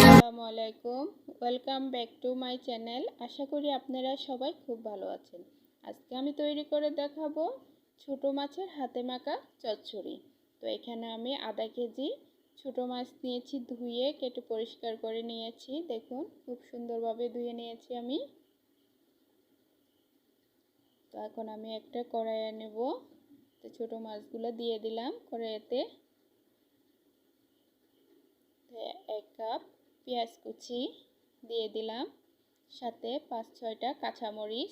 আসসালামু আলাইকুম, welcome back to my channel. আশা করি আপনারা সবাই খুব ভালো আছেন। আজকে আমি তৈরি করে দেখাবো ছোট মাছের হাতে মাখা চচ্চড়ি। তো এখানে আমি আধা কেজি ছোট মাছ নিয়েছি, ধুয়ে কেটে পরিষ্কার করে নিয়েছি। দেখুন খুব সুন্দরভাবে ধুয়ে নিয়েছি আমি। তো এখন আমি একটা কড়াইয়ে নেব। তো ছোট মাছগুলো দিয়ে দিলাম কড়াইতে। 1 কাপ পেঁয়াজ কুচি দিয়ে দিলাম, সাথে 5-6টা কাঁচামরিচ,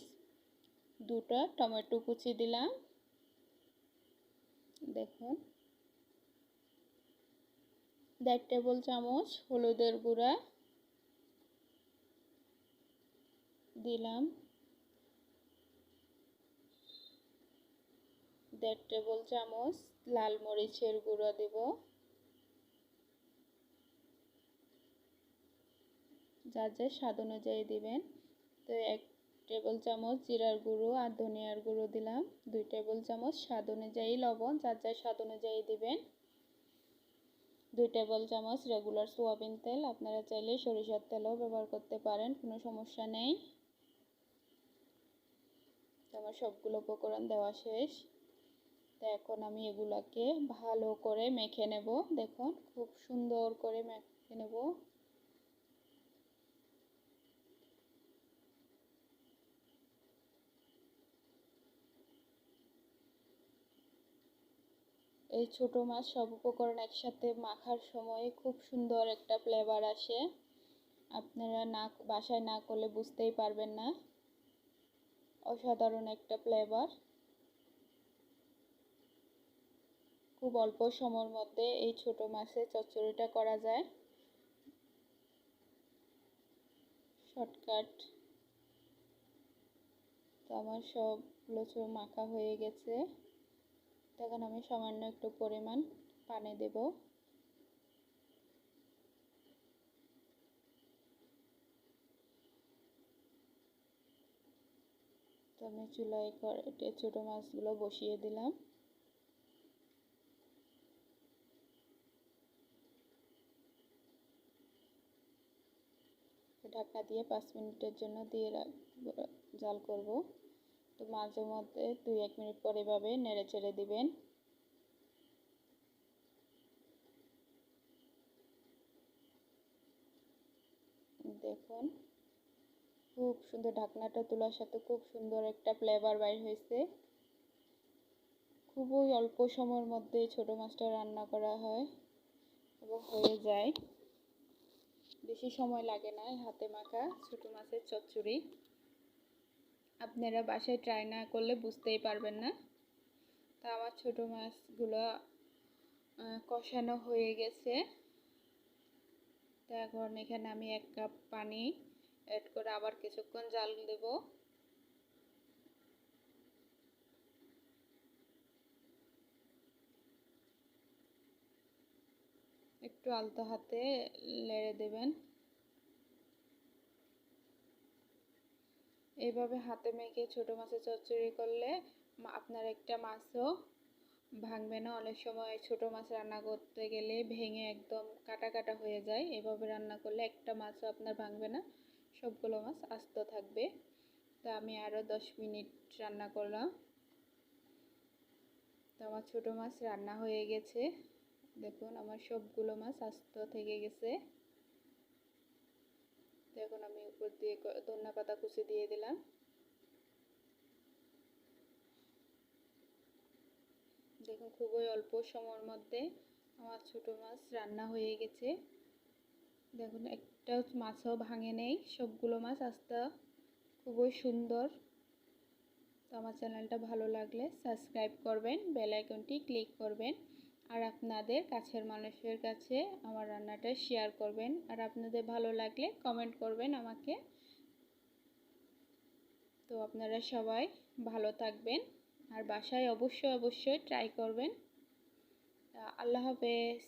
2টা টমেটো কুচি দিলাম। দেখুন 1.5 টেবিল চামচ হলুদের গুঁড়া দিলাম, 1.5 টেবিল চামচ লাল মরিচের গুঁড়া দেব, যার যার স্বাদ অনুযায়ী দিবেন। তো 1 টেবিল চামচ জিরার গুঁড়ো আর ধনিয়ার গুঁড়ো দিলাম, 2 টেবিল চামচ স্বাদ অনুযায়ী লবণ, যার যার স্বাদ অনুযায়ী দিবেন। 2 টেবিল চামচ রেগুলার সয়াবিন তেল, আপনারা চাইলে সরিষার তেলও ব্যবহার করতে পারেন, কোনো সমস্যা নেই। তো আমার সবগুলো উপকরণ দেওয়া শেষ। তো এখন আমি এগুলাকে ভালো করে মেখে নেব। দেখুন খুব সুন্দর করে মেখে নেব। এই ছোট মাছ সব উপকরণ একসাথে মাখার সময় খুব সুন্দর একটা ফ্লেভার আসে। আপনারা বাসায় না করলে বুঝতেই পারবেন না, অসাধারণ একটা ফ্লেভার। খুব অল্প সময়ের মধ্যে এই ছোট মাছের চচ্চড়িটা করা যায়, শর্টকাট। তো আমার সবগুলো মাখা হয়ে গেছে। তখন আমি সামান্য একটু পরিমাণ পানি দেব। তো আমি চুলায় ছোট মাছগুলো বসিয়ে দিলাম। ঢাকা দিয়ে 5 মিনিটের জন্য দিয়ে জাল করব। তো মাঝে মধ্যে 2-1 মিনিট পর এভাবে নেড়ে চেড়ে দিবেন। দেখুন খুব সুন্দর, ঢাকনাটা তোলার সাথে খুব সুন্দর একটা ফ্লেভার বাইর হয়েছে। খুবই অল্প সময়ের মধ্যে ছোট মাছটা রান্না করা হয় এবং হয়ে যায়, বেশি সময় লাগে না হাতে মাখা ছোট মাছের চচ্চড়ি। আপনারা বাসায় ট্রাই না করলে বুঝতেই পারবেন না। তা আমার ছোট মাছগুলো কষানো হয়ে গেছে। তো এখন এখানে আমি 1 কাপ পানি অ্যাড করে আবার কিছুক্ষণ জাল দেব। একটু আলতো হাতে নেড়ে দেবেন। এইভাবে হাতে মেখে ছোট মাছের চচ্চড়ি করলে আপনার একটা মাছও ভাঙবে না। অনেক সময় ছোট মাছ রান্না করতে গেলে ভেঙে একদম কাটা কাটা হয়ে যায়। এভাবে রান্না করলে একটা মাছও আপনার ভাঙবে না, সবগুলো মাছ আস্ত থাকবে। তো আমি আরও 10 মিনিট রান্না করলাম। তো আমার ছোট মাছ রান্না হয়ে গেছে। দেখুন আমার সবগুলো মাছ আস্ত থেকে গেছে। তো এখন আমি উপর দিয়ে ধনেপাতা কুচি দিয়ে দিলাম। দেখুন খুবই অল্প সময়ের মধ্যে আমার ছোট মাছ রান্না হয়ে গেছে। দেখুন একটা মাছও ভাঙে নেই, সবগুলো মাছ আস্তা, খুবই সুন্দর। তো আমার চ্যানেলটা ভালো লাগলে সাবস্ক্রাইব করবেন, বেল আইকনটি ক্লিক করবেন, আর আপনাদের কাছের মানুষের কাছে আমার রান্নাটা শেয়ার করবেন, আর আপনাদের ভালো লাগলে কমেন্ট করবেন আমাকে। তো আপনারা সবাই ভালো থাকবেন আর বাসায় অবশ্যই ট্রাই করবেন। আল্লাহ হাফেজ।